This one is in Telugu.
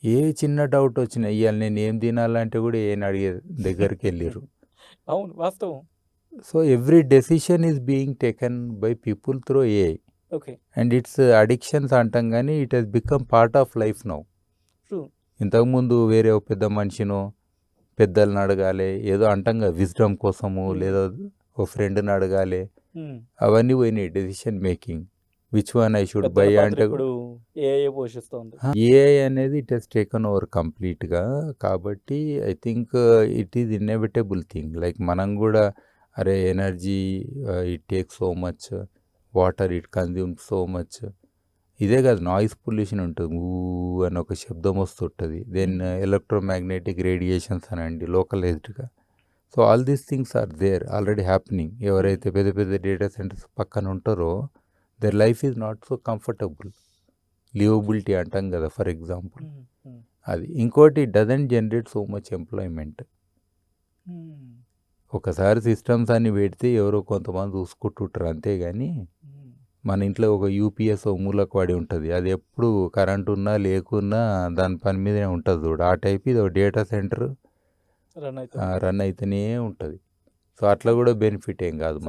ఏ చిన్న డౌట్ వచ్చినా ఇవాళ నేను ఏం తినాలంటే కూడా ఏం అడిగే దగ్గరికి వెళ్ళిర్రు. అవును, వాస్తవం. So every decision is being taken by people through AI okay. And it's addictions అంటాం కానీ it has become part of life now. True. ఇంతకుముందు వేరే ఒక పెద్ద మనిషినో పెద్దలను అడగాలి ఏదో అంటాం కదా విజ్డమ్ కోసము, లేదా ఓ ఫ్రెండ్ని అడగాలి, అవన్నీ పోయినాయి decision making. Which one I should buy పెద్దల పాత్ర అంటే ఇప్పుడు ఏఐ పోషిస్తోంది. ఏఐ అనేది ఇట్ హెస్ టేకన్ ఓవర్ కంప్లీట్గా. కాబట్టి I think it is inevitable thing. Like మనం కూడా అరే energy it take so much, water it consume so much. ఇదే కాదు నాయిస్ పొల్యూషన్ ఉంటుంది, ఊ అని ఒక శబ్దం వస్తుంటుంది. దెన్ ఎలక్ట్రోమాగ్నెటిక్ రేడియేషన్స్ అనండి లోకలైజ్డ్గా. So all these things are there already happening. ఎవరైతే పెద్ద పెద్ద డేటా సెంటర్స్ పక్కన ఉంటారో their life is not so comfortable. Liveability అంటాం కదా ఫర్ ఎగ్జాంపుల్. అది ఇంకోటి doesn't generate so much employment. ఒకసారి సిస్టమ్స్ అన్ని పెడితే ఎవరో కొంతమంది చూసుకుంటుంటారు అంతేగాని మన ఇంట్లో ఒక యూపీఎస్ మూలకు పడి ఉంటుంది, అది ఎప్పుడు కరెంట్ ఉన్నా లేకున్నా దాని పని మీదనే ఉంటుంది చూడు. ఆ టైప్ ఇది ఒక డేటా సెంటర్ రన్ అయితేనే ఉంటుంది. సో అట్లా కూడా బెనిఫిట్ ఏం కాదు.